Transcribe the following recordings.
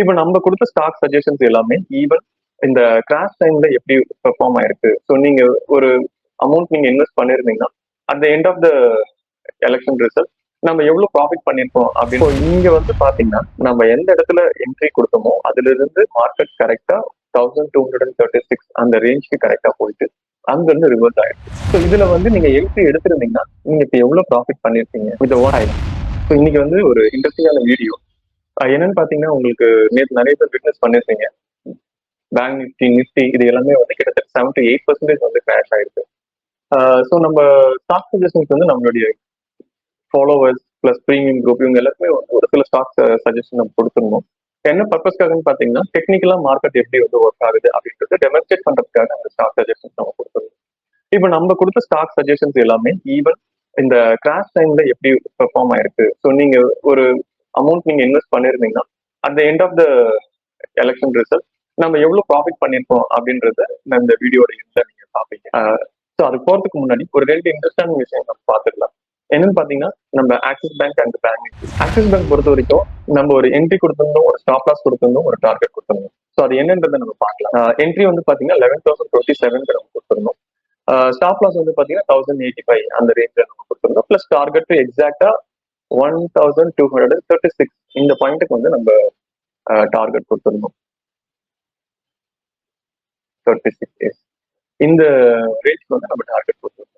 இப்ப நம்ம குடுத்த ஸ்டாக் சஜஷன்ஸ் எல்லாமே ஈவன் இந்த கிராஷ் டைம்ல எப்படி பெர்ஃபார்ம் ஆயிருக்கு. ஸோ நீங்க ஒரு அமௌண்ட் நீங்க இன்வெஸ்ட் பண்ணிருந்தீங்கன்னா, at the end of the election result நம்ம எவ்வளவு ப்ராஃபிட் பண்ணிருக்கோம் அப்படின்னு இங்க வந்து பாத்தீங்கன்னா, நம்ம எந்த இடத்துல என்ட்ரி கொடுத்தோமோ அதுல இருந்து மார்க்கெட் கரெக்டா 1236 அந்த ரேஞ்சுக்கு கரெக்டா போயிட்டு அங்க இருந்து ரிவர்ஸ் ஆயிருக்கு. ஸோ இதுல வந்து நீங்க என்ட்ரி எடுத்திருந்தீங்கன்னா நீங்க இப்ப எவ்வளவு ப்ராஃபிட் பண்ணிருக்கீங்க வித் ஓன் ஐ. ஸோ இன்னைக்கு வந்து ஒரு இன்ட்ரெஸ்டிங்கான வீடியோ. என்னன்னு பாத்தீங்கன்னா, உங்களுக்கு நேற்று நிறைய பேர் பிசினஸ் பண்ணிருக்கீங்க. பேங்க் நிஃப்டி நிஃப்டி இது எல்லாமே வந்து கிட்டத்தட்ட 78% வந்து கிராஷ் ஆயிருக்கு. ஸோ நம்ம ஸ்டாக் சஜஷன்ஸ் வந்து நம்மளுடைய ஃபாலோவர்ஸ் பிளஸ் ப்ரீமியம் குரூப் இவங்க எல்லாருமே வந்து ஒரு சில ஸ்டாக் சஜஷன் நம்ம கொடுத்துருந்தோம். என்ன பர்பஸ்க்காகன்னு பாத்தீங்கன்னா, டெக்னிக்கலா மார்க்கெட் எப்படி வந்து ஒர்க் ஆகுது அப்படின்றது டெமான்ஸ்ட்ரேட் பண்றதுக்காக அந்த ஸ்டாக் சஜஷன்ஸ் நம்ம கொடுத்துருந்தோம். இப்போ நம்ம கொடுத்த ஸ்டாக் சஜஷன்ஸ் எல்லாமே ஈவன் இந்த கிராஷ் டைம்ல எப்படி பெர்ஃபார்ம் ஆயிருக்கு. ஸோ நீங்க ஒரு அமௌண்ட் நீங்க இன்வெஸ்ட் பண்ணிருந்தீங்கன்னா at the end of the election result நம்ம எவ்வளவு ப்ராஃபிட் பண்ணிருக்கோம் அப்படின்றத இந்த வீடியோட எண்ட்ல நீங்க பாப்பீங்க. ஸோ அது போறதுக்கு முன்னாடி ஒரு ரெண்டு இன்ட்ரெஸ்டான விஷயம் நம்ம பார்த்துக்கலாம். என்னன்னு பாத்தீங்கன்னா, நம்ம axis bank and bank Nifty. Axis bank பொறுத்த வரைக்கும் நம்ம ஒரு என்ட்ரி கொடுத்திருந்தோம், ஒரு ஸ்டாப் லாஸ் கொடுத்திருந்தோம், ஒரு டார்கெட் கொடுத்திருந்தோம். ஸோ அது என்னன்றதை நம்ம பார்க்கலாம். என்ட்ரி வந்து பாத்தீங்கன்னா 11,027 நம்ம கொடுத்திருந்தோம். ஸ்டாப் லாஸ் வந்து பாத்தீங்கன்னா 1085 அந்த ரேஞ்சில் நம்ம கொடுத்திருந்தோம். பிளஸ் டார்கெட் எக்ஸாக்டா 1236 இந்த பாயிண்ட்டுக்கு வந்து நம்ம டார்கெட் கொடுத்திருந்தோம். 36 days இந்த ரேஞ்சுக்கு வந்து நம்ம டார்கெட் கொடுத்திருந்தோம்.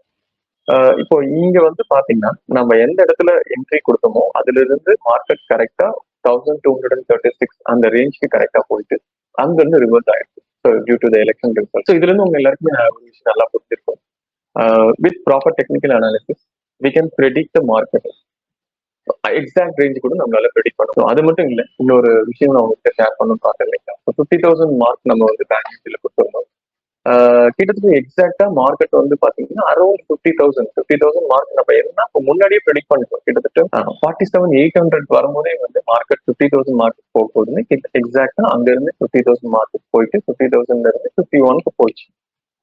இப்போ இங்க வந்து பாத்தீங்கன்னா, நம்ம எந்த இடத்துல என்ட்ரி கொடுத்தோமோ அதுல இருந்து மார்க்கெட் கரெக்டா 1236 அந்த ரேஞ்சுக்கு கரெக்டா போயிட்டு அங்க இருந்து ரிவர்ஸ் ஆயிருக்கு. So due to the election result. So இதுல இருந்து உங்க எல்லாருக்குமே ஒரு விஷயம் நல்லா புரிஞ்சிருக்கும். With proper technical analysis we can predict the market. Exact range கூட நம்மளால ப்ரெடிக்ட் பண்ணணும். அது மட்டும் இல்ல, இன்னொரு விஷயம் நான் உங்ககிட்ட ஷேர் பண்ணணும்னு பார்த்தேன் இல்லைங்களா. 50,000 மார்க் நம்ம வந்து பேங்க் நிஃப்டில கொடுத்துருந்தோம். கிட்டத்தட்ட எக்ஸாக்டா மார்க்கெட் வந்து பாத்தீங்கன்னா அரௌண்ட் 50,000 மார்க் நம்ம என்ன முன்னாடியே ப்ரெடிக்ட் பண்ணிட்டோம். கிட்டத்தட்ட 47,800 வரும்போதே வந்து மார்க்கெட் 50,000 மார்க் போக போகுதுன்னு எக்ஸாக்டா அங்க இருந்து 50,000 மார்க் போயிட்டு 50,000ல இருந்து 51க்கு போச்சு.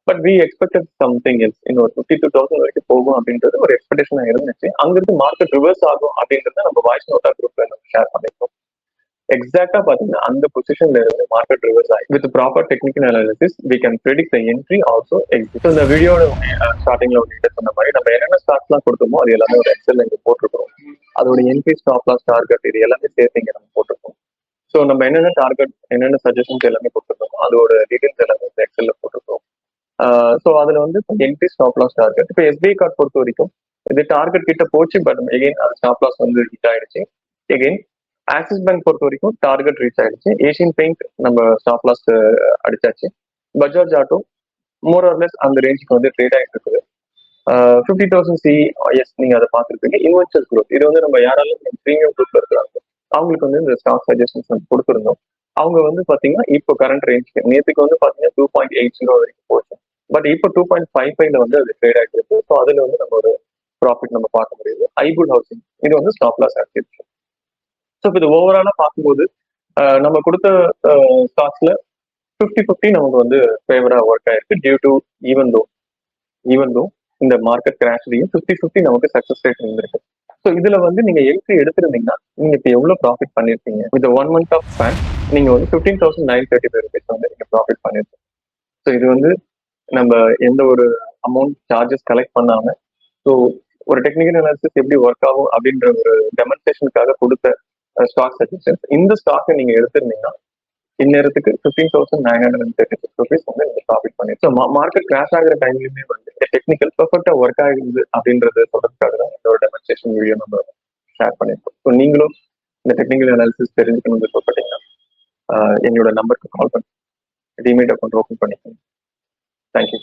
But we expected something else. இன்னொரு 52,000 வரைக்கும் போகும் அப்படின்றது ஒரு எக்ஸ்பெக்டேஷனா இருந்துச்சு. அங்கிருந்து மார்க்கெட் ரிவர்ஸ் ஆகும் அப்படின்றத நம்ம வாய்ஸ் நோட்டா குரூப்ல நம்ம ஷேர் பண்ணிருக்கோம். எக்ஸாக்டா பாத்தீங்கன்னா அந்த பொசிஷன்ல இருந்து மார்க்கெட் ரிவர்ஸ் ஆகி with proper technical analysis we can predict the entry also exit. இந்த வீடியோட ஸ்டார்டிங்ல உங்ககிட்ட சொன்ன மாதிரி நம்ம என்னென்ன ஸ்டாக்ஸ் எல்லாம் கொடுத்தோமோ அது எல்லாமே ஒரு எக்ஸல் இங்க போட்டிருக்கோம். அதோட என்ட்ரி, ஸ்டாப் லாஸ், டார்கெட் இது எல்லாமே சேர்த்து இங்க நம்ம போட்டிருக்கோம். ஸோ நம்ம என்னென்ன டார்கெட் என்னென்ன சஜஷன்ஸ் எல்லாமே கொடுத்துருக்கோம் அதோட டீடைல்ஸ் எல்லாமே இந்த எக்ஸல்ல போட்டிருக்கோம். ஸோ அதுல வந்து என்ட்ரி, ஸ்டாப் லாஸ், டார்கெட். இப்போ எஸ்பிஐ கார்டு பொறுத்த வரைக்கும் இது டார்கெட் கிட்ட போச்சு, பட் எகைன் அது ஸ்டாப் லாஸ் வந்து ஹிட் ஆயிடுச்சு. எகைன் ஆக்சிஸ் பேங்க் பொறுத்த வரைக்கும் டார்கெட் ரீச் ஆயிடுச்சு. ஏசியன் பெயிண்ட் நம்ம ஸ்டாப் லாஸ் அடிச்சாச்சு. Bajaj auto more or less அந்த ரேஞ்சுக்கு வந்து ட்ரேட் ஆகிட்டு இருக்குது. 50,000 எஸ் நீங்க அதை பார்த்துருப்பீங்க. இன்வெஸ்டர்ஸ் குரூப் இது வந்து நம்ம யாராலும் ப்ரீமியம் குரூப்ல இருக்கிறாங்க அவங்களுக்கு வந்து இந்த ஸ்டாக் சஜஷன்ஸ் வந்து கொடுத்துருந்தோம். அவங்க வந்து பாத்தீங்கன்னா இப்போ கரண்ட் ரேஞ்சுக்கு நேற்றுக்கு வந்து பாத்தீங்கன்னா 2.80 வரைக்கும் போச்சு. பட் இப்போ 2.55ல வந்து அது ட்ரேட் ஆகிட்டு இருக்கு. ஸோ அதுல வந்து நம்ம ஒரு ப்ராஃபிட் நம்ம பார்க்க முடியுது. ஐகுட் ஹவுசிங் இது வந்து ஸ்டாப் லாஸ் ஆக்டிவிட்டி. ஸோ இது ஓவராலா பார்க்கும்போது நம்ம கொடுத்த ஸ்டாக்ஸ்ல 50-50 நமக்கு வந்து ஃபேவரா ஒர்க் ஆயிருக்கு. டியூ டு ஈவன் தோ இந்த மார்க்கெட் கிராஷ்லையும் 50-50 நமக்கு சக்சஸ் ரேட் இருந்திருக்கு. ஸோ இதுல வந்து நீங்க என்ட்ரி எடுத்திருந்தீங்கன்னா நீங்க இப்போ எவ்வளவு ப்ராஃபிட் பண்ணிருக்கீங்க வித் 1 month ஆஃப் ஸ்பேன் நீங்க வந்து 15,935 rupees வந்து நீங்க ப்ராஃபிட் பண்ணிருக்கீங்க. ஸோ இது வந்து நம்ம எந்த ஒரு அமௌண்ட் சார்ஜஸ் கலெக்ட் பண்ணாம ஸோ ஒரு டெக்னிக்கல் அனாலிசிஸ் எப்படி ஒர்க் ஆகும் அப்படின்ற ஒரு டெமான்ஸ்ட்ரேஷனுக்காக கொடுத்த ஸ்டாக் சஜஷன்ஸ். இந்த ஸ்டாக்கை நீங்க எடுத்திருந்தீங்கன்னா இந்நேரத்துக்கு 15,936 rupees வந்து நீங்க ப்ராஃபிட் பண்ணி. ஸோ மார்க்கெட் கிராஷ் ஆகிற டைம்லயுமே வந்து டெக்னிக்கல் பெர்ஃபெக்டா ஒர்க் ஆகுது அப்படின்றது சொல்றதுக்காக தான் இந்த ஒரு டெமான்ஸ்ட்ரேஷன் வீடியோ நம்ம ஷேர் பண்ணிருக்கோம். ஸோ நீங்களும் இந்த டெக்னிக்கல் அனாலிசிஸ் தெரிஞ்சுக்கணும்னு விருப்பப்பட்டீங்கன்னா என்னோட நம்பருக்கு கால் பண்ணி டிமேட் அக்கௌண்ட் ஓப்பன் பண்ணிக்கோங்க. தேங்க்யூ.